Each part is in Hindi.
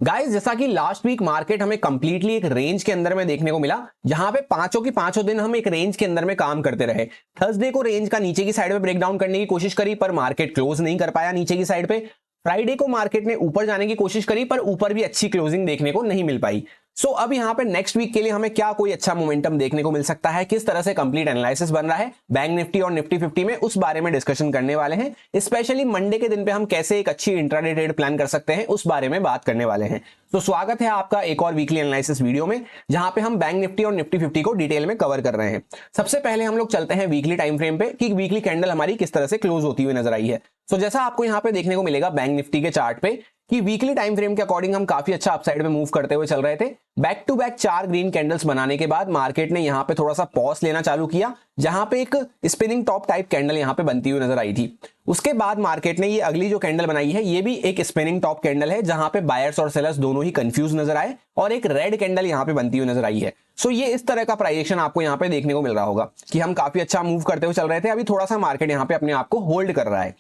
गाइस, जैसा कि लास्ट वीक मार्केट हमें कंप्लीटली एक रेंज के अंदर में देखने को मिला, जहां पे पांचों की पांचों दिन हम एक रेंज के अंदर में काम करते रहे। थर्सडे को रेंज का नीचे की साइड पे ब्रेक डाउन करने की कोशिश करी, पर मार्केट क्लोज नहीं कर पाया नीचे की साइड पे। फ्राइडे को मार्केट ने ऊपर जाने की कोशिश करी, पर ऊपर भी अच्छी क्लोजिंग देखने को नहीं मिल पाई। सो अब यहाँ पे नेक्स्ट वीक के लिए हमें क्या कोई अच्छा मोमेंटम देखने को मिल सकता है, किस तरह से कंप्लीट एनालिसिस बन रहा है बैंक निफ्टी और निफ्टी 50 में, उस बारे में डिस्कशन करने वाले हैं। स्पेशली मंडे के दिन पे हम कैसे एक अच्छी इंट्राडे ट्रेड प्लान कर सकते हैं, उस बारे में बात करने वाले हैं। तो स्वागत है आपका एक और वीकली एनालिसिस वीडियो में, जहां पे हम बैंक निफ्टी और निफ्टी 50 को डिटेल में कवर कर रहे हैं। सबसे पहले हम लोग चलते हैं वीकली टाइम फ्रेम पे कि वीकली कैंडल हमारी किस तरह से क्लोज होती हुई नजर आई है। तो जैसा आपको यहाँ पे देखने को मिलेगा बैंक निफ्टी के चार्ट पे कि वीकली टाइम फ्रेम के अकॉर्डिंग हम काफी अच्छा अपसाइड में मूव करते हुए चल रहे थे। Back to back 4 green candles बनाने के बाद मार्केट ने यहाँ पे थोड़ा सा पॉज लेना चालू किया, जहां पे एक स्पिनिंग टॉप टाइप कैंडल यहाँ पे बनती हुई नजर आई थी। उसके बाद मार्केट ने ये अगली जो कैंडल बनाई है, ये भी एक स्पिनिंग टॉप कैंडल है, जहां पे बायर्स और सेलर्स दोनों ही कंफ्यूज नजर आए और एक रेड कैंडल यहाँ पे बनती हुई नजर आई है। सो ये इस तरह का प्राइस एक्शन आपको यहाँ पे देखने को मिल रहा होगा कि हम काफी अच्छा मूव करते हुए चल रहे थे, अभी थोड़ा सा मार्केट यहाँ पे अपने आप को होल्ड कर रहा है।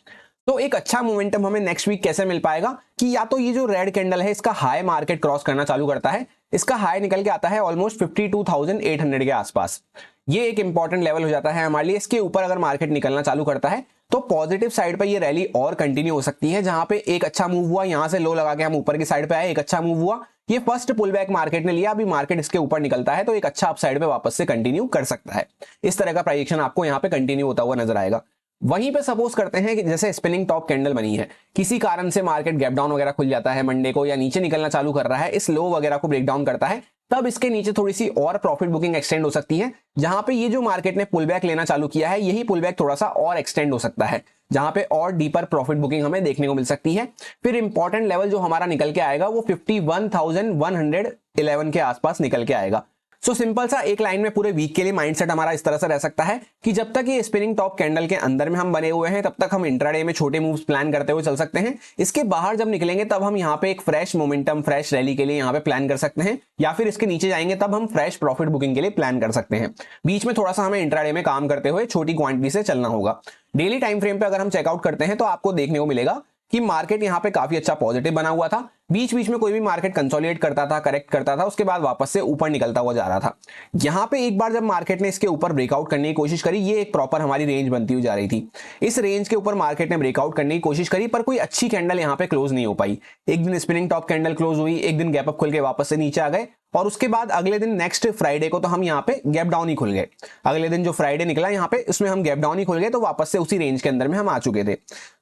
तो एक अच्छा मोमेंटम हमें नेक्स्ट वीक कैसे मिल पाएगा कि या तो ये जो रेड कैंडल है इसका हाई मार्केट क्रॉस करना चालू करता है, इसका हाई निकल के आता है ऑलमोस्ट 52,800 के आसपास। ये एक इंपॉर्टेंट लेवल हो जाता है हमारे लिए। इसके ऊपर अगर मार्केट निकलना चालू करता है तो पॉजिटिव साइड पर ये रैली और कंटिन्यू हो सकती है, जहां पे एक अच्छा मूव हुआ, यहां से लो लगा के हम ऊपर की साइड पे आए, एक अच्छा मूव हुआ, ये फर्स्ट पुल बैक मार्केट ने लिया, अभी मार्केट इसके ऊपर निकलता है तो एक अच्छा अपसाइड पे वापस से कंटिन्यू कर सकता है। इस तरह का प्राइस एक्शन आपको यहाँ पे कंटिन्यू होता हुआ नजर आएगा। वहीं पे सपोज करते हैं कि जैसे स्पिनिंग टॉप कैंडल बनी है, किसी कारण से मार्केट गैप डाउन वगैरह खुल जाता है मंडे को, या नीचे निकलना चालू कर रहा है, इस लो वगैरह को ब्रेक डाउन करता है, तब इसके नीचे थोड़ी सी और प्रॉफिट बुकिंग एक्सटेंड हो सकती है, जहां पे ये जो मार्केट ने पुल बैक लेना चालू किया है, यही पुल बैक थोड़ा सा और एक्सटेंड हो सकता है, जहां पे और डीपर प्रॉफिट बुकिंग हमें देखने को मिल सकती है। फिर इंपॉर्टेंट लेवल जो हमारा निकल के आएगा वो 51,111 के आसपास निकल के आएगा। सो सिंपल सा एक लाइन में पूरे वीक के लिए माइंडसेट हमारा इस तरह से रह सकता है कि जब तक ये स्पिनिंग टॉप कैंडल के अंदर में हम बने हुए हैं, तब तक हम इंट्राडे में छोटे मूव्स प्लान करते हुए चल सकते हैं। इसके बाहर जब निकलेंगे तब हम यहाँ पे एक फ्रेश मोमेंटम, फ्रेश रैली के लिए यहाँ पे प्लान कर सकते हैं, या फिर इसके नीचे जाएंगे तब हम फ्रेश प्रॉफिट बुकिंग के लिए प्लान कर सकते हैं। बीच में थोड़ा सा हमें इंट्राडे में काम करते हुए छोटी क्वांटिटी से चलना होगा। डेली टाइम फ्रेम पे अगर हम चेकआउट करते हैं तो आपको देखने को मिलेगा कि मार्केट यहाँ पे काफी अच्छा पॉजिटिव बना हुआ था। बीच बीच में कोई भी मार्केट कंसोलिडेट करता था, करेक्ट करता था, उसके बाद वापस से ऊपर निकलता हुआ जा रहा था। यहाँ पे एक बार जब मार्केट ने इसके ऊपर ब्रेकआउट करने की कोशिश करी, ये एक प्रॉपर हमारी रेंज बनती हुई जा रही थी। इस रेंज के ऊपर मार्केट ने ब्रेकआउट करने की कोशिश करी, पर कोई अच्छी कैंडल यहाँ पे क्लोज नहीं हो पाई। एक दिन स्पिनिंग टॉप कैंडल क्लोज हुई, एक दिन गैप अप खुल के वापस से नीचे आ गए, और उसके बाद अगले दिन नेक्स्ट फ्राइडे को तो हम यहाँ पे गैप डाउन ही खुल गए। अगले दिन जो फ्राइडे निकला यहाँ पे, उसमें हम गैप डाउन ही खुल गए, तो वापस से उसी रेंज के अंदर में हम आ चुके थे।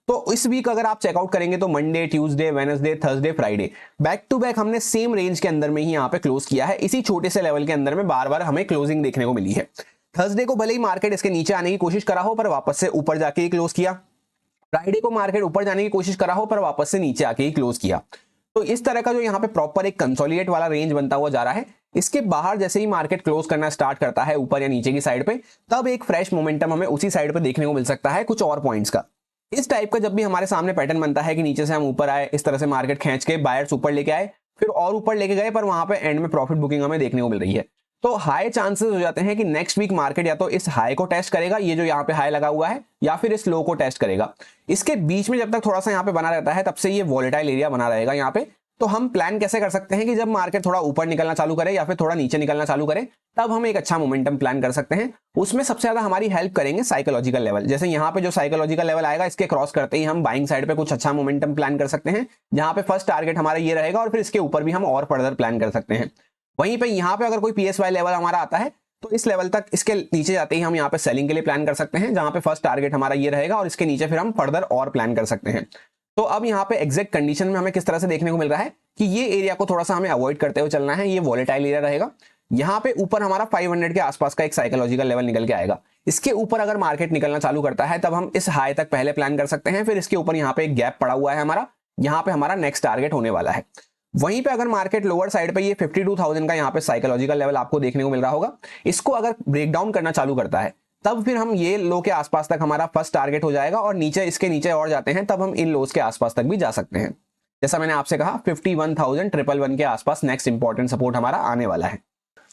तो इस वीक अगर आप चेकआउट करेंगे तो Monday, Tuesday, Wednesday, Thursday, Friday back to back हमने सेम रेंज के अंदर में ही यहाँ पे क्लोज किया है। इसी छोटे से लेवल के अंदर में बार बार हमें क्लोजिंग देखने को मिली है। थर्सडे को भले ही मार्केट इसके नीचे आने की कोशिश करा हो, पर वापस से ऊपर जाके ही क्लोज किया। फ्राइडे को मार्केट ऊपर जाने की कोशिश करा हो, पर वापस से नीचे आके ही क्लोज किया। तो इस तरह का जो यहाँ पे प्रॉपर एक कंसोलिडेट वाला रेंज बनता हुआ जा रहा है। इसके बाहर जैसे ही मार्केट क्लोज करना स्टार्ट करता है ऊपर या नीचे की साइड पे, तब एक फ्रेश मोमेंटम हमें उसी साइड पे देखने को मिल सकता है कुछ और पॉइंट्स का। इस टाइप का जब भी हमारे सामने पैटर्न बनता है कि नीचे से हम ऊपर आए, इस तरह से मार्केट खींच के बायर्स ऊपर लेके आए, फिर और ऊपर लेके गए, पर वहां पे एंड में प्रॉफिट बुकिंग हमें देखने को मिल रही है, तो हाई चांसेस हो जाते हैं कि नेक्स्ट वीक मार्केट या तो इस हाई को टेस्ट करेगा, ये जो यहाँ पे हाई लगा हुआ है, या फिर इस लो को टेस्ट करेगा। इसके बीच में जब तक थोड़ा सा यहाँ पे बना रहता है, तब से ये वॉलेटाइल एरिया बना रहेगा यहाँ पे। तो हम प्लान कैसे कर सकते हैं कि जब मार्केट थोड़ा ऊपर निकलना चालू करे या फिर थोड़ा नीचे निकलना चालू करे, तब हम एक अच्छा मोमेंटम प्लान कर सकते हैं। उसमें सबसे ज्यादा हमारी हेल्प करेंगे साइकोलॉजिकल लेवल। जैसे यहाँ पे जो साइकोलॉजिकल लेवल आएगा, इसके क्रॉस करते ही हम बाइंग साइड पे कुछ अच्छा मोमेंटम प्लान कर सकते हैं, जहां पे फर्स्ट टारगेट हमारा ये रहेगा, और फिर इसके ऊपर भी हम और फर्दर प्लान कर सकते हैं। वहीं पे यहाँ पे अगर कोई PSY लेवल हमारा आता है, तो इस लेवल तक इसके नीचे जाते ही हम यहाँ पे सेलिंग के लिए प्लान कर सकते हैं, जहां पे फर्स्ट टारगेट हमारा ये रहेगा, और इसके नीचे फिर हम फर्दर और प्लान कर सकते हैं। तो अब यहाँ पे एग्जैक्ट कंडीशन में हमें किस तरह से देखने को मिल रहा है कि ये एरिया को थोड़ा सा हमें अवॉइड करते हुए चलना है। ये वॉलेटाइल एरिया रहेगा। यहाँ पे ऊपर हमारा 500 के आसपास का एक साइकोलॉजिकल लेवल निकल के आएगा। इसके ऊपर अगर मार्केट निकलना चालू करता है, तब हम इस हाई तक पहले प्लान कर सकते हैं। फिर इसके ऊपर यहाँ पे एक गैप पड़ा हुआ है हमारा, यहाँ पे हमारा नेक्स्ट टारगेट होने वाला है। वहीं पे अगर मार्केट लोअर साइड पे ये 52,000 का यहाँ पे साइकोलॉजिकल लेवल आपको देखने को मिल रहा होगा, इसको अगर ब्रेक डाउन करना चालू करता है, तब फिर हम ये लो के आसपास तक हमारा फर्स्ट टारगेट हो जाएगा, और नीचे इसके नीचे और जाते हैं तब हम इन लोस के आसपास तक भी जा सकते हैं। जैसा मैंने आपसे कहा 51,111 के आसपास नेक्स्ट इंपॉर्टेंट सपोर्ट हमारा आने वाला है।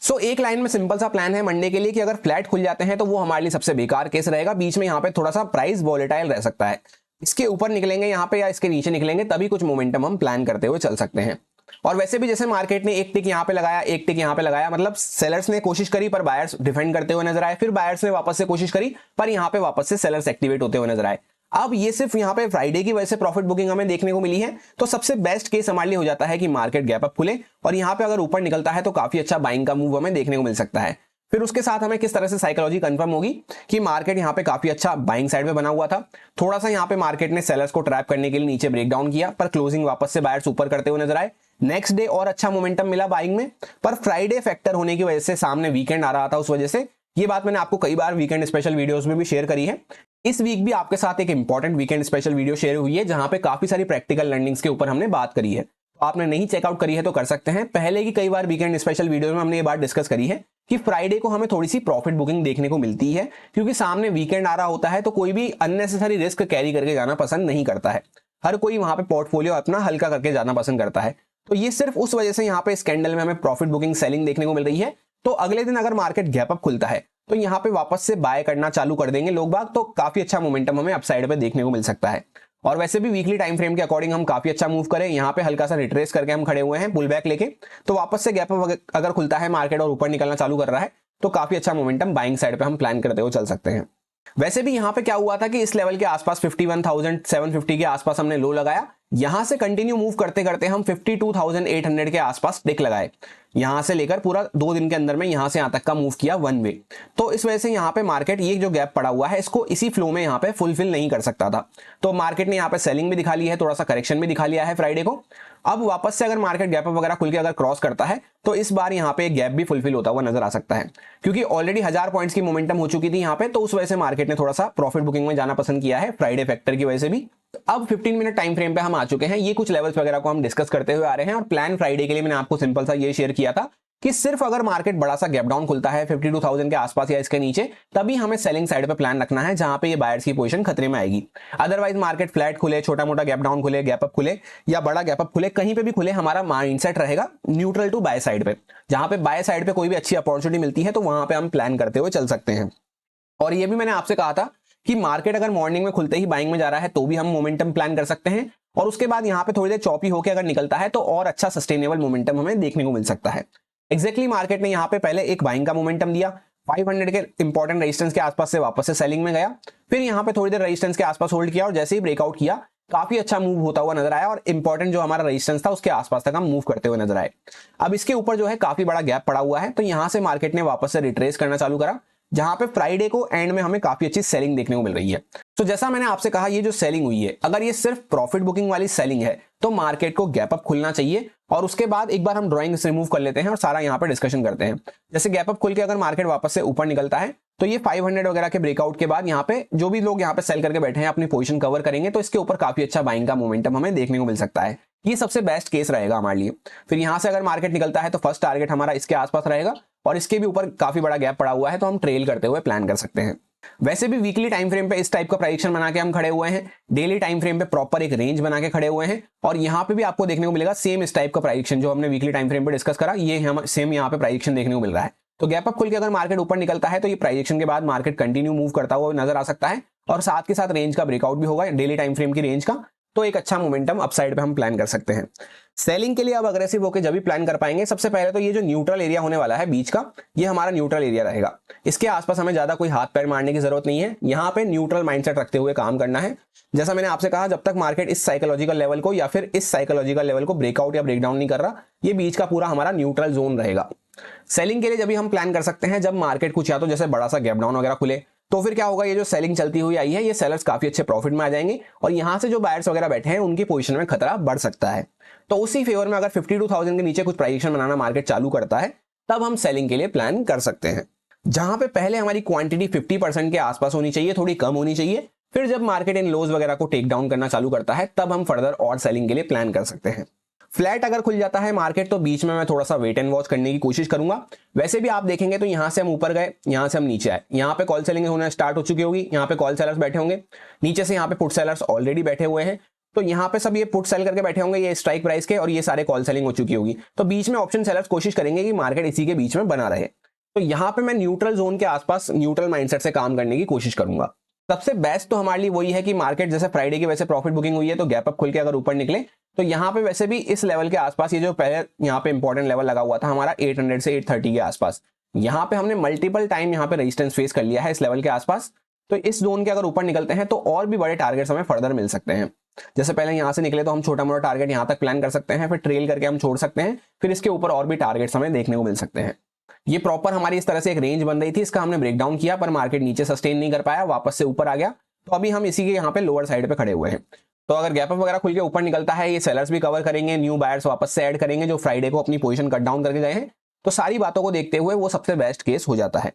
सो एक लाइन में सिंपल सा प्लान है मंडे के लिए कि अगर फ्लैट खुल जाते हैं तो वो हमारे लिए सबसे बेकार केस रहेगा। बीच में यहाँ पे थोड़ा सा प्राइस वॉलेटाइल रह सकता है। इसके ऊपर निकलेंगे यहाँ पे या इसके नीचे निकलेंगे, तभी कुछ मोमेंटम हम प्लान करते हुए चल सकते हैं। और वैसे भी जैसे मार्केट ने एक टिक यहाँ पे लगाया, एक टिक यहाँ पे लगाया, मतलब सेलर्स ने कोशिश करी पर बायर्स डिफेंड करते हुए नजर आए, फिर बायर्स ने वापस से कोशिश करी पर यहाँ पे वापस से सेलर्स एक्टिवेट होते हुए नजर आए। अब ये सिर्फ यहाँ पे फ्राइडे की वजह से प्रॉफिट बुकिंग हमें देखने को मिली है, तो सबसे बेस्ट केस हमारे लिए हो जाता है कि मार्केट गैप अप खुले और यहाँ पे अगर ऊपर निकलता है तो काफी अच्छा बाइंग का मूव हमें देखने को मिल सकता है। फिर उसके साथ हमें किस तरह से साइकोलॉजी कंफर्म होगी कि मार्केट यहाँ पे काफी अच्छा बाइंग साइड में बना हुआ था, थोड़ा सा यहाँ पे मार्केट ने सेलर्स को ट्रैप करने के लिए नीचे ब्रेक डाउन किया पर क्लोजिंग वापस से बायर्स ऊपर करते हुए नजर आए। नेक्स्ट डे और अच्छा मोमेंटम मिला बाइंग में, पर फ्राइडे फैक्टर होने की वजह से सामने वीकेंड आ रहा था, उस वजह से ये बात मैंने आपको कई बार वीकेंड स्पेशल वीडियोस में भी शेयर करी है। इस वीक भी आपके साथ एक important weekend special video share हुई है जहां पे काफी सारी प्रैक्टिकल लर्निंग्स के ऊपर हमने बात करी है, तो आपने नहीं चेकआउट करी है तो कर सकते हैं। पहले की कई बार वीकेंड स्पेशल वीडियो में हमने ये बात डिस्कस करी है कि फ्राइडे को हमें थोड़ी सी प्रॉफिट बुकिंग देखने को मिलती है, क्योंकि सामने वीकेंड आ रहा होता है तो कोई भी अननेसेसरी रिस्क कैरी करके जाना पसंद नहीं करता है, हर कोई वहां पे पोर्टफोलियो अपना हल्का करके जाना पसंद करता है। तो ये सिर्फ उस वजह से यहाँ पे इस कैंडल में हमें प्रॉफिट बुकिंग सेलिंग देखने को मिल रही है। तो अगले दिन अगर मार्केट गैप अप खुलता है तो यहाँ पे वापस से बाय करना चालू कर देंगे लोग बाग, तो काफी अच्छा मोमेंटम हमें अपसाइड पे देखने को मिल सकता है। और वैसे भी वीकली टाइम फ्रेम के अकॉर्डिंग हम काफी अच्छा मूव करें, यहाँ पे हल्का सा रिट्रेस करके हम खड़े हुए हैं पुल बैक लेके, तो वापस से गैप अप अगर खुलता है मार्केट और ऊपर निकलना चालू कर रहा है तो काफी अच्छा मोमेंटम बाइंग साइड पे हम प्लान करते हुए चल सकते हैं। वैसे भी यहाँ पे क्या हुआ था कि इस लेवल के आसपास 51,750 के आसपास हमने लो लगाया, यहां से कंटिन्यू मूव करते करते हम 52,800 के आसपास टिक लगाए, यहां से लेकर पूरा 2 दिन के अंदर में यहां से यहां तक का मूव किया वन वे। तो इस वजह से यहां पे मार्केट ये जो गैप पड़ा हुआ है इसको इसी फ्लो में यहां पे फुलफिल नहीं कर सकता था, तो मार्केट ने यहां पे सेलिंग भी दिखा ली है, थोड़ा सा करेक्शन भी दिखा लिया है फ्राइडे को। अब वापस से अगर मार्केट गैप वगैरह खुल के अगर क्रॉस करता है तो इस बार यहां पे गैप भी फुलफिल होता हुआ नजर आ सकता है, क्योंकि ऑलरेडी 1000 पॉइंट्स की मोमेंटम हो चुकी थी यहां पे, तो उस वजह से मार्केट ने थोड़ा सा प्रॉफिट बुकिंग में जाना पसंद किया है फ्राइडे फैक्टर की वजह से भी। अब 15 मिनट टाइम फ्रेम पे हम आ चुके हैं, ये कुछ लेवल्स वगैरह को हम डिस्कस करते हुए आ रहे हैं, और प्लान फ्राइडे के लिए मैंने आपको सिंपल सा ये शेयर किया था कि सिर्फ अगर मार्केट बड़ा सा गैप डाउन खुलता है 52,000 के आसपास या इसके नीचे, तभी हमें सेलिंग साइड पे प्लान रखना है जहां पे ये बायर्स की पोजीशन खतरे में आएगी। अदरवाइज मार्केट फ्लैट खुले, छोटा मोटा गैप डाउन खुले, गैप अप खुले या बड़ा गैप अप खुले, कहीं पे भी खुले, हमारा माइंडसेट रहेगा न्यूट्रल टू बाय साइड पे, जहां पे बाय साइड पे कोई भी अच्छी अपॉर्चुनिटी मिलती है तो वहां पे हम प्लान करते हुए चल सकते हैं। और ये भी मैंने आपसे कहा था कि मार्केट अगर मॉर्निंग में खुलते ही बाइंग में जा रहा है तो भी हम मोमेंटम प्लान कर सकते हैं, और उसके बाद यहाँ पे थोड़ी देर चॉपी होकर अगर निकलता है तो और अच्छा सस्टेनेबल मोमेंटम हमें देखने को मिल सकता है। एग्जैक्टली मार्केट ने यहाँ पे पहले एक बाइंग का मोमेंटम दिया, 500 के इंपॉर्टेंट रेजिस्टेंस के आसपास से वापस से सेलिंग में गया, फिर यहाँ पे थोड़ी देर रेजिस्टेंस के आसपास होल्ड किया और जैसे ही ब्रेकआउट किया काफी अच्छा मूव होता हुआ नजर आया, और इंपॉर्टेंट जो हमारा रेजिस्टेंस था उसके आसपास तक हम मूव करते हुए नजर आए। अब इसके ऊपर जो है काफी बड़ा गैप पड़ा हुआ है, तो यहां से मार्केट ने वापस से रिट्रेस करना चालू करा, जहां पे फ्राइडे को एंड में हमें काफी अच्छी सेलिंग देखने को मिल रही है। तो जैसा मैंने आपसे कहा, ये जो सेलिंग हुई है अगर ये सिर्फ प्रॉफिट बुकिंग वाली सेलिंग है तो मार्केट को गैप अप खुलना चाहिए, और उसके बाद एक बार हम ड्राइंग से रिमूव कर लेते हैं और सारा यहाँ पे डिस्कशन करते हैं। जैसे गैप अप खुल के अगर मार्केट वापस से ऊपर निकलता है तो ये 500 वगैरह के ब्रेकआउट के बाद यहाँ पे जो भी लोग यहाँ पे सेल करके बैठे हैं अपनी पोजीशन कवर करेंगे, तो इसके ऊपर काफी अच्छा बाइंग का मोमेंटम हमें देखने को मिल सकता है। ये सबसे बेस्ट केस रहेगा हमारे लिए। फिर यहाँ से अगर मार्केट निकलता है तो फर्स्ट टारगेट हमारा इसके आसपास रहेगा, और इसके भी ऊपर काफी बड़ा गैप पड़ा हुआ है तो हम ट्रेल करते हुए प्लान कर सकते हैं। वैसे भी वीकली टाइम फ्रेम पे इस टाइप का प्राइडिक्शन बना के हम खड़े हुए हैं, डेली टाइम फ्रेम पे प्रॉपर एक रेंज बना के खड़े हुए हैं, और यहाँ पे भी आपको देखने को मिलेगा सेम इस टाइप का प्राइडिक्शन जो हमने वीकली टाइम फ्रेम पे डिस्कस करा, ये हम सेम यहाँ पे प्राइडिक्शन देखने को मिल रहा है। तो गैप अप खुल के अगर मार्केट ऊपर निकलता है तो ये प्राइडिक्शन के बाद मार्केट कंटिन्यू मूव करता हुआ नजर आ सकता है, और साथ के साथ रेंज का ब्रेकआउट भी होगा डेली टाइम फ्रेम की रेंज का, तो एक अच्छा मोमेंटम अपसाइड पे हम प्लान कर सकते हैं। सेलिंग के लिए अब अग्रेसिव होकर जब भी प्लान कर पाएंगे, सबसे पहले तो ये जो न्यूट्रल एरिया होने वाला है बीच का, ये हमारा न्यूट्रल एरिया रहेगा, इसके आसपास हमें ज्यादा कोई हाथ पैर मारने की जरूरत नहीं है, यहाँ पे न्यूट्रल माइंडसेट रखते हुए काम करना है। जैसा मैंने आपसे कहा, जब तक मार्केट इस साइकोलॉजिकल लेवल को या फिर इस साइकोलॉजिकल लेवल को ब्रेकआउट या ब्रेकडाउन नहीं कर रहा, ये बीच का पूरा हमारा न्यूट्रल जोन रहेगा। सेलिंग के लिए जब भी हम प्लान कर सकते हैं जब मार्केट कुछ या तो जैसे बड़ा सा गैप डाउन वगैरह खुले, तो फिर क्या होगा, ये जो सेलिंग चलती हुई आई है ये सेलर्स काफी अच्छे प्रॉफिट में आ जाएंगे, और यहां से जो बायर्स वगैरह बैठे हैं उनकी पोजीशन में खतरा बढ़ सकता है। तो उसी फेवर में अगर 52,000 के नीचे कुछ प्राइडिक्शन बनाना मार्केट चालू करता है तब हम सेलिंग के लिए प्लान कर सकते हैं, जहां पे पहले हमारी क्वांटिटी 50% के आसपास होनी चाहिए, थोड़ी कम होनी चाहिए। फिर जब मार्केट इन लोज वगैरह को टेक डाउन करना चालू करता है तब हम फर्दर और सेलिंग के लिए प्लान कर सकते हैं। फ्लैट अगर खुल जाता है मार्केट तो बीच में मैं थोड़ा सा वेट एंड वॉच करने की कोशिश करूंगा। वैसे भी आप देखेंगे तो यहां से हम ऊपर गए, यहां से हम नीचे आए, यहां पे कॉल सेलिंग होना स्टार्ट हो चुकी होगी, यहां पे कॉल सेलर्स बैठे होंगे, नीचे से यहां पे पुट सेलर्स ऑलरेडी बैठे हुए हैं, तो यहां पे सब ये पुट सेल करके बैठे होंगे ये स्ट्राइक प्राइस के, और ये सारे कॉल सेलिंग हो चुकी होगी, तो बीच में ऑप्शन सेलर्स कोशिश करेंगे कि मार्केट इसी के बीच में बना रहे। तो यहां पे मैं न्यूट्रल जोन के आसपास न्यूट्रल माइंडसेट से काम करने की कोशिश करूंगा। सबसे बेस्ट तो हमारे लिए वही है कि मार्केट जैसे फ्राइडे की वैसे प्रॉफिट बुकिंग हुई है तो गैप अप खुल के अगर ऊपर निकले तो यहाँ पे वैसे भी इस लेवल के आसपास, ये जो पहले यहाँ पे इंपॉर्टेंट लेवल लगा हुआ था हमारा 800 से 830 के आसपास, यहाँ पे हमने मल्टीपल टाइम यहाँ पे रेजिस्टेंस फेस कर लिया है इस लेवल के आसपास। तो इस जोन के अगर ऊपर निकलते हैं तो और भी बड़े टारगेट्स हमें फर्दर मिल सकते हैं। जैसे पहले यहाँ से निकले तो हम छोटा मोटा टारगेट यहाँ तक प्लान कर सकते हैं, फिर ट्रेल करके हम छोड़ सकते हैं, फिर इसके ऊपर और भी टारगेट्स हमें देखने को मिल सकते हैं। ये प्रॉपर हमारी इस तरह से एक रेंज बन रही थी, इसका हमने ब्रेकडाउन किया पर मार्केट नीचे सस्टेन नहीं कर पाया, वापस से ऊपर आ गया। तो अभी हम इसी के यहाँ पे लोअर साइड पे खड़े हुए हैं। तो अगर गैप अप वगैरह खुल के ऊपर निकलता है, ये सेलर्स भी कवर करेंगे, न्यू बायर्स वापस से ऐड करेंगे जो फ्राइडे को अपनी पोजीशन कट डाउन करके गए हैं, तो सारी बातों को देखते हुए वो सबसे बेस्ट केस हो जाता है।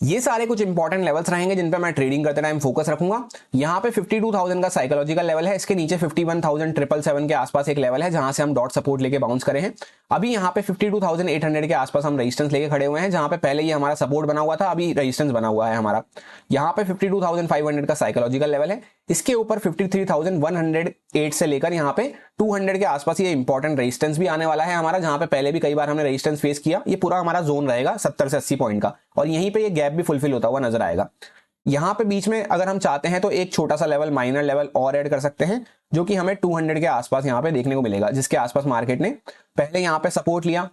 ये सारे कुछ इंपॉर्टेंट लेवल्स रहेंगे जिन पे मैं ट्रेडिंग करते टाइम फोकस रखूंगा। यहाँ पे 52,000 का साइकोलॉजिकल लेवल है, इसके नीचे 51,777 के आसपास एक लेवल है जहां से हम डॉट सपोर्ट लेके बाउंस करे हैं। अभी यहाँ पे 52,800 के आसपास हम रेजिस्टेंस लेके खड़े हुए हैं, जहां पे पहले ये हमारा सपोर्ट बना हुआ था, अभी रेजिस्टेंस बना हुआ है हमारा। यहाँ पे 52,500 का साइकोलॉजिकल लेवल है, इसके ऊपर 53,108 से लेकर यहाँ पे 200 के आसपास ये इंपॉर्टेंट रेजिस्टेंस भी आने वाला है हमारा, जहां पे पहले भी कई बार हमने रेजिस्टेंस फेस किया। ये पूरा हमारा जोन रहेगा 70 से 80 पॉइंट का, और यहीं पे ये गैप भी फुलफिल होता हुआ नजर आएगा। यहाँ पे बीच में अगर हम चाहते हैं तो एक छोटा सा लेवल, माइनर लेवल और ऐड कर सकते हैं, जो कि हमें 200 के आसपास यहाँ पे देखने को मिलेगा, जिसके आसपास मार्केट ने पहले यहाँ पे सपोर्ट लिया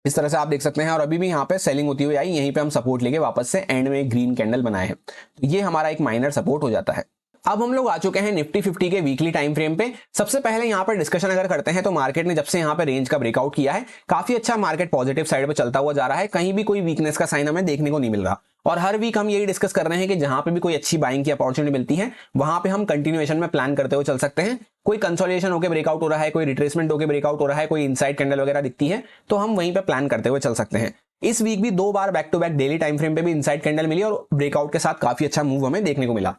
इस तरह से आप देख सकते हैं, और अभी भी यहाँ पे सेलिंग होती हुई आई, यहीं पे हम सपोर्ट लेके वापस से एंड में एक ग्रीन कैंडल बनाए हैं। तो ये हमारा एक माइनर सपोर्ट हो जाता है। अब हम लोग आ चुके हैं निफ्टी 50 के वीकली टाइम फ्रेम पे। सबसे पहले यहाँ पर डिस्कशन अगर करते हैं तो मार्केट ने जब से यहाँ पे रेंज का ब्रेकआउट किया है, काफी अच्छा मार्केट पॉजिटिव साइड पे चलता हुआ जा रहा है, कहीं भी कोई वीकनेस का साइन हमें देखने को नहीं मिल रहा। और हर वीक हम यही डिस्कस कर रहे हैं कि जहां पे भी कोई अच्छी बाइंग की अपॉर्चुनिटी मिलती है वहां पे हम कंटिन्यूएशन में प्लान करते हुए चल सकते हैं। कोई कंसोलिडेशन होकर ब्रेकआउट हो रहा है, कोई रिट्रेसमेंट होकर ब्रेकआउट हो रहा है, कोई इनसाइड कैंडल वगैरह दिखती है तो हम वहीं पे प्लान करते हुए चल सकते हैं। इस वीक भी 2 बार back to back daily time frame पे भी इनसाइड कैंडल मिली और ब्रेकआउट के साथ काफी अच्छा मूव हमें देखने को मिला।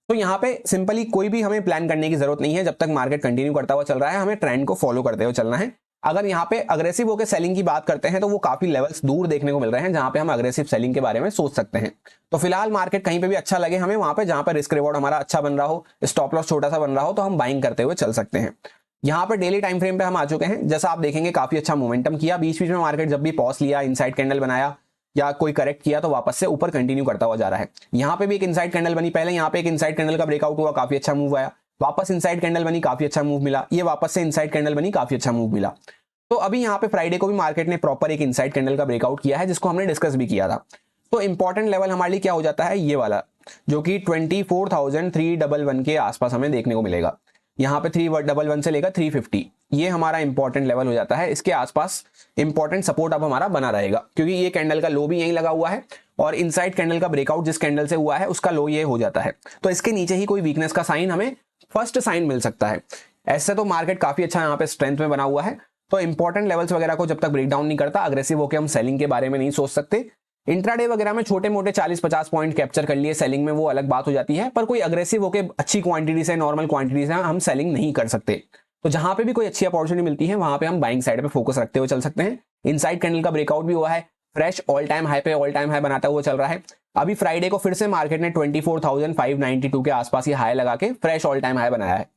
तो यहाँ पे सिंपली कोई भी हमें प्लान करने की जरूरत नहीं है, जब तक मार्केट कंटिन्यू करता हुआ चल रहा है हमें ट्रेंड को फॉलो करते हुए चलना है। अगर यहाँ पे अग्रेसिव होकर सेलिंग की बात करते हैं तो वो काफी लेवल्स दूर देखने को मिल रहे हैं जहां पे हम अग्रेसिव सेलिंग के बारे में सोच सकते हैं। तो फिलहाल मार्केट कहीं पे भी अच्छा लगे हमें, वहां पे जहां पे रिस्क रिवॉर्ड हमारा अच्छा बन रहा हो, स्टॉप लॉस छोटा सा बन रहा हो, तो हम बाइंग करते हुए चल सकते हैं। यहाँ पे डेली टाइम फ्रेम पे हम आ चुके हैं, जैसा आप देखेंगे काफी अच्छा मोमेंटम किया, बीच बीच में मार्केट जब भी पॉज लिया, इनसाइड कैंडल बनाया या कोई करेक्ट किया तो वापस से ऊपर कंटिन्यू करता हुआ जा रहा है। यहाँ पे भी एक इनसाइड कैंडल बनी, पहले यहाँ पे एक इनसाइड कैंडल का ब्रेकआउट हुआ, काफी अच्छा मूव आया, वापस इनसाइड कैंडल बनी, काफी अच्छा मूव मिला, ये वापस से इनसाइड कैंडल बनी, काफी अच्छा मूव मिला। तो अभी यहाँ पे फ्राइडे को भी मार्केट ने प्रॉपर एक इनसाइड कैंडल का ब्रेकआउट किया है, जिसको हमने डिस्कस भी किया था। तो इंपॉर्टेंट लेवल हमारे लिए क्या हो जाता है, ये वाला जो कि 24,311 के आसपास हमें देखने को मिलेगा। यहाँ पे 311 से लेकर 350 ये हमारा इंपॉर्टेंट लेवल हो जाता है। इसके आसपास इंपॉर्टेंट सपोर्ट अब हमारा बना रहेगा, क्योंकि ये कैंडल का लो भी यहीं लगा हुआ है और इनसाइड कैंडल का ब्रेकआउट जिस कैंडल से हुआ है उसका लो ये हो जाता है। तो इसके नीचे ही कोई वीकनेस का साइन हमें फर्स्ट साइन मिल सकता है। ऐसे तो मार्केट काफी अच्छा यहाँ पे स्ट्रेंथ में बना हुआ है, तो इंपॉर्टेंट लेवल्स वगैरह को जब तक ब्रेकडाउन नहीं करता अग्रेसिव होकर हम सेलिंग के बारे में नहीं सोच सकते। इंट्राडे वगैरह में छोटे मोटे 40-50 पॉइंट कैप्चर कर लिए सेलिंग में, वो अलग बात हो जाती है, पर कोई अग्रेसिव होकर अच्छी क्वांटिटी से, नॉर्मल क्वांटिटी से हम सेलिंग नहीं कर सकते। तो जहां पे भी कोई अच्छी अपॉर्चुनिटी मिलती है वहां पे हम बाइंग साइड पे फोकस रखते हुए चल सकते हैं। इनसाइड कैंडल का ब्रेकआउट भी हुआ है, फ्रेश ऑल टाइम हाई पे ऑल टाइम हाई बनाता हुआ चल रहा है। अभी फ्राइडे को फिर से मार्केट ने 24,592 के आसपास ये हाई लगा के फ्रेश ऑल टाइम हाई बनाया है।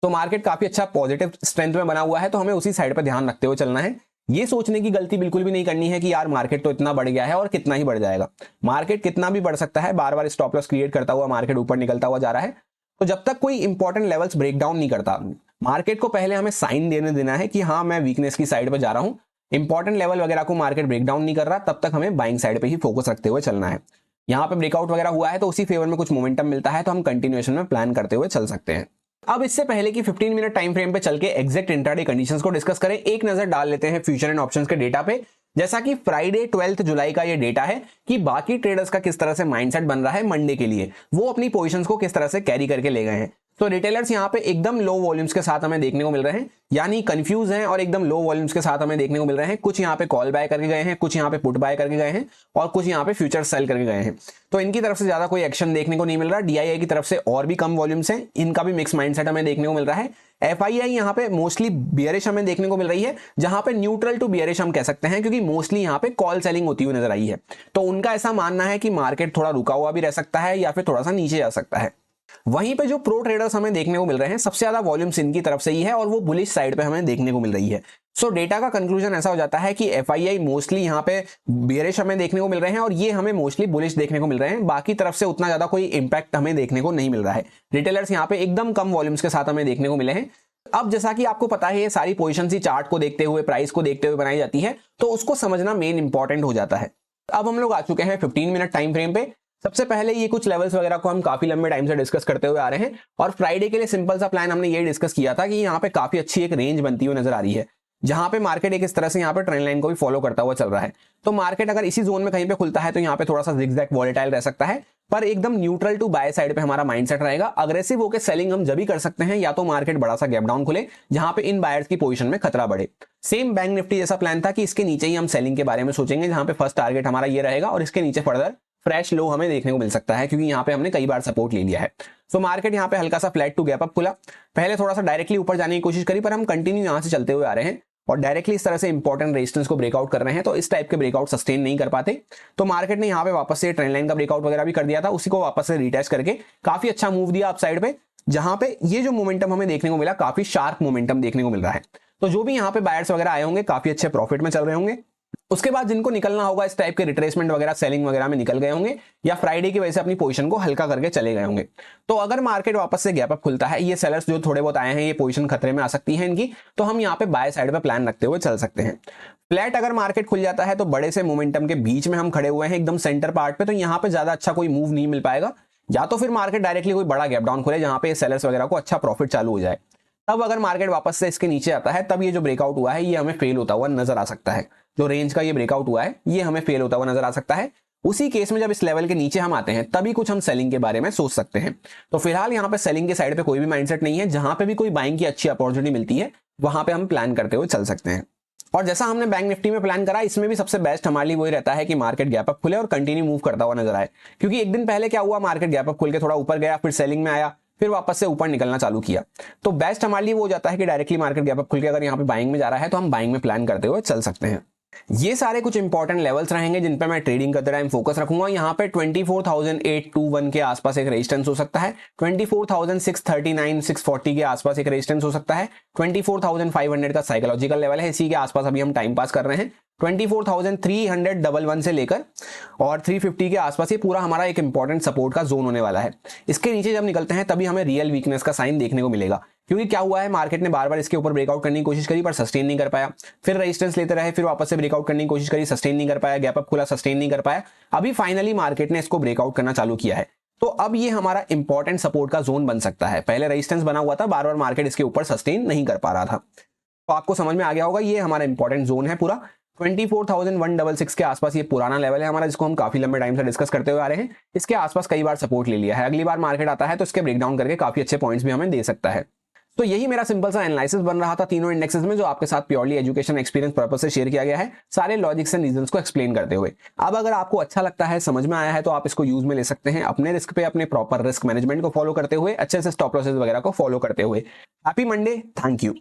तो मार्केट काफी अच्छा पॉजिटिव स्ट्रेंथ में बना हुआ है, तो हमें उसी साइड पर ध्यान रखते हुए चलना है। ये सोचने की गलती बिल्कुल भी नहीं करनी है कि यार मार्केट तो इतना बढ़ गया है और कितना ही बढ़ जाएगा। मार्केट कितना भी बढ़ सकता है, बार बार स्टॉप लॉस क्रिएट करता हुआ मार्केट ऊपर निकलता हुआ जा रहा है। तो जब तक कोई इंपॉर्टेंट लेवल्स ब्रेकडाउन नहीं करता, मार्केट को पहले हमें साइन देना है कि हाँ मैं वीकनेस की साइड पर जा रहा हूँ। इंपॉर्टेंट लेवल वगैरह को मार्केट ब्रेकडाउन नहीं कर रहा, तब तक हमें बाइंग साइड पे ही फोकस रखते हुए चलना है। यहाँ पे ब्रेकआउट वगैरह हुआ है तो उसी फेवर में कुछ मोमेंटम मिलता है, तो हम कंटिन्यूएशन में प्लान करते हुए चल सकते हैं। अब इससे पहले कि 15 मिनट टाइम फ्रेम पे चल के एग्जैक्ट इंट्राडे कंडीशंस को डिस्कस करें, एक नजर डाल लेते हैं फ्यूचर एंड ऑप्शंस के डेटा पे। जैसा कि फ्राइडे 12 जुलाई का ये डेटा है कि बाकी ट्रेडर्स का किस तरह से माइंडसेट बन रहा है मंडे के लिए, वो अपनी पोजीशंस को किस तरह से कैरी करके ले गए हैं। तो रिटेलर्स यहाँ पे एकदम लो वॉल्यूम्स के साथ हमें देखने को मिल रहे हैं, यानी कंफ्यूज हैं और एकदम लो वॉल्यूम्स के साथ हमें देखने को मिल रहे हैं। कुछ यहाँ पे कॉल बाय करके गए हैं, कुछ यहाँ पे पुट बाय करके गए हैं और कुछ यहाँ पे फ्यूचर सेल करके गए हैं। तो इनकी तरफ से ज्यादा कोई एक्शन देखने को नहीं मिल रहा। डीआईआई की तरफ से और भी कम वॉल्यूम्स हैं, इनका भी मिक्स माइंडसेट हमें देखने को मिल रहा है। एफआईआई यहाँ पे मोस्टली बियरिश हमें देखने को मिल रही है, जहां पे न्यूट्रल टू बियरिश हम कह सकते हैं, क्योंकि मोस्टली यहाँ पे कॉल सेलिंग होती हुई नजर आई है। तो उनका ऐसा मानना है कि मार्केट थोड़ा रुका हुआ भी रह सकता है या फिर थोड़ा सा नीचे जा सकता है। वहीं पे जो प्रो ट्रेडर्स हमें देखने को मिल रहे हैं, सबसे ज्यादा वॉल्यूम्स इनकी तरफ से ही है और वो बुलिश साइड पे हमें देखने को मिल रही है। सो डेटा का कंक्लूजन ऐसा हो जाता है कि एफआईआई मोस्टली यहाँ पे बेयरिश हमें देखने को मिल रहे हैं और ये हमें मोस्टली बुलिश देखने को मिल रहे हैं। बाकी तरफ से उतना ज्यादा कोई इंपैक्ट हमें देखने को नहीं मिल रहा है। रिटेलर्स यहाँ पे एकदम कम वॉल्यूम्स के साथ हमें देखने को मिले हैं। अब जैसा कि आपको पता है ये सारी पोजीशंस ही चार्ट को देखते हुए, प्राइस को देखते हुए बनाई जाती है, तो उसको समझना मेन इंपॉर्टेंट हो जाता है। अब हम लोग आ चुके हैं 15 मिनट टाइम फ्रेम पे। सबसे पहले ये कुछ लेवल्स वगैरह को हम काफी लंबे टाइम से डिस्कस करते हुए आ रहे हैं और फ्राइडे के लिए सिंपल सा प्लान हमने ये डिस्कस किया था कि यहाँ पे काफी अच्छी एक रेंज बनती हुई नजर आ रही है, जहां पे मार्केट एक इस तरह से यहाँ पे ट्रेंड लाइन को भी फॉलो करता हुआ चल रहा है। तो मार्केट अगर इसी जोन में कहीं पे खुलता है तो यहाँ पे थोड़ा सा जिगजैग वॉलेटाइल रह सकता है, पर एकदम न्यूट्रल टू बाय साइड पे हमारा माइंडसेट रहेगा। अग्रेसिव होकर सेलिंग हम जब भी कर सकते हैं या तो मार्केट बड़ा सा गैप डाउन खुले जहां पे इन बायर्स की पोजीशन में खतरा बढ़े। सेम बैंक निफ्टी जैसा प्लान था कि इसके नीचे ही हम सेलिंग के बारे में सोचेंगे, जहां पे फर्स्ट टारगेट हमारा ये रहेगा और इसके नीचे फर्दर फ्रेश लो हमें देखने को मिल सकता है, क्योंकि यहाँ पे हमने कई बार सपोर्ट ले लिया है। सो मार्केट यहाँ पे हल्का सा फ्लैट टू गैप अप खुला, पहले थोड़ा सा डायरेक्टली ऊपर जाने की कोशिश करी, पर हम कंटिन्यू यहाँ से चलते हुए आ रहे हैं और डायरेक्टली इस तरह से इंपॉर्टेंट रेजिस्टेंस को ब्रेकआउट कर रहे हैं। तो इस टाइप के ब्रेकआउट सस्टेन नहीं कर पाते, तो मार्केट ने यहाँ पे वापस से ट्रेंड लाइन का ब्रेकआउट वगैरह भी कर दिया था, उसी को वापस से रिटेस्ट करके काफी अच्छा मूव दिया अप साइड पे, जहां पे ये जो मोमेंटम हमें देखने को मिला, काफी शार्प मोमेंटम देखने को मिल रहा है। तो जो भी यहाँ पे बायर्स वगैरह आए होंगे काफी अच्छे प्रॉफिट में चल रहे होंगे। उसके बाद जिनको निकलना होगा इस टाइप के रिट्रेसमेंट वगैरह, सेलिंग वगैरह में निकल गए होंगे या फ्राइडे की वजह से अपनी पोजीशन को हल्का करके चले गए होंगे। तो अगर मार्केट वापस से गैप अप खुलता है, ये सेलर्स जो थोड़े बहुत आए हैं, ये पोजीशन खतरे में आ सकती है इनकी, तो हम यहाँ पे बाय साइड पे प्लान रखते हुए चल सकते हैं। फ्लैट अगर मार्केट खुल जाता है तो बड़े से मोमेंटम के बीच में हम खड़े हुए हैं एकदम सेंटर पार्ट पे, तो यहाँ पे ज्यादा अच्छा कोई मूव नहीं मिल पाएगा। या तो फिर मार्केट डायरेक्टली कोई बड़ा गैप डाउन खुले जहां पे सेलर्स वगैरह को अच्छा प्रॉफिट चालू हो जाए, तब अगर मार्केट वापस से इसके नीचे आता है, तब ये जो ब्रेकआउट हुआ है ये हमें फेल होता हुआ नजर आ सकता है। जो रेंज का ये ब्रेकआउट हुआ है ये हमें फेल होता हुआ नजर आ सकता है। उसी केस में जब इस लेवल के नीचे हम आते हैं तभी कुछ हम सेलिंग के बारे में सोच सकते हैं। तो फिलहाल यहाँ पे सेलिंग के साइड पे कोई भी माइंडसेट नहीं है, जहां पे भी कोई बाइंग की अच्छी अपॉर्चुनिटी मिलती है वहां पे हम प्लान करते हुए चल सकते हैं। और जैसा हमने बैंक निफ्टी में प्लान करा, इसमें भी सबसे बेस्ट हमारे लिए वही रहता है कि मार्केट गैप अप खुले और कंटिन्यू मूव करता हुआ नजर आए। क्योंकि एक दिन पहले क्या हुआ, मार्केट गैप अप खुल के थोड़ा ऊपर गया, फिर सेलिंग में आया, फिर वापस से ऊपर निकलना चालू किया। तो बेस्ट हमारे लिए वो हो जाता है कि डायरेक्टली मार्केट गैप अप खुल के अगर यहाँ पे बाइंग में जा रहा है तो हम बाइंग में प्लान करते हुए चल सकते हैं। ये सारे कुछ इंपॉर्टेंट लेवल्स रहेंगे जिन पे मैं ट्रेडिंग करते टाइम फोकस रखूंगा। यहाँ पे 24,821 के आसपास एक रेजिस्टेंस हो सकता है, 24,639 640 के आसपास एक रेजिस्टेंस हो सकता है, 24,500 का साइकोलॉजिकल लेवल है, इसी के आसपास अभी हम टाइम पास कर रहे हैं। 24,311 से लेकर और 350 के आसपास ये पूरा हमारा एक इंपॉर्टेंट सपोर्ट का जोन होने वाला है। इसके नीचे जब निकलते हैं तभी हमें रियल वीकनेस का साइन देखने को मिलेगा। क्योंकि क्या हुआ है, मार्केट ने बार बार इसके ऊपर ब्रेकआउट करने की कोशिश करी पर सस्टेन नहीं कर पाया, फिर रेजिस्टेंस लेते रहे, फिर वापस से ब्रेकआउट करने की कोशिश करी, सस्टेन नहीं कर पाया, गैप अप खुला, सस्टेन नहीं कर पाया। अभी फाइनली मार्केट ने इसको ब्रेकआउट करना चालू किया है, तो अब ये हमारा इंपॉर्टेंट सपोर्ट का जोन बन सकता है। पहले रेजिस्टेंस बना हुआ था, बार बार मार्केट इसके ऊपर सस्टेन नहीं कर पा रहा था। तो आपको समझ में आ गया होगा ये हमारा इंपॉर्टेंट जोन है पूरा। 24,166 के आसपास ये पुराना लेवल है हमारा, जिसको हम काफी लंबे टाइम से डिस्कस करते हुए आ रहे हैं। इसके आसपास कई बार सपोर्ट ले लिया है, अगली बार मार्केट आता है तो इसके ब्रेकडाउन करके काफी अच्छे पॉइंट्स भी हमें दे सकता है। तो यही मेरा सिंपल सा एनालिसिस बन रहा था तीनों इंडेक्सेस में, जो आपके साथ प्योरली एजुकेशन एक्सपीरियंस पर्पस से शेयर किया गया है, सारे लॉजिक्स एंड रीजंस को एक्सप्लेन करते हुए। अब अगर आपको अच्छा लगता है, समझ में आया है, तो आप इसको यूज में ले सकते हैं अपने रिस्क पे, अपने प्रॉपर रिस्क मैनेजमेंट को फॉलो करते हुए, अच्छे से स्टॉप लॉसेस वगैरह को फॉलो करते हुए। Happy Monday, thank you.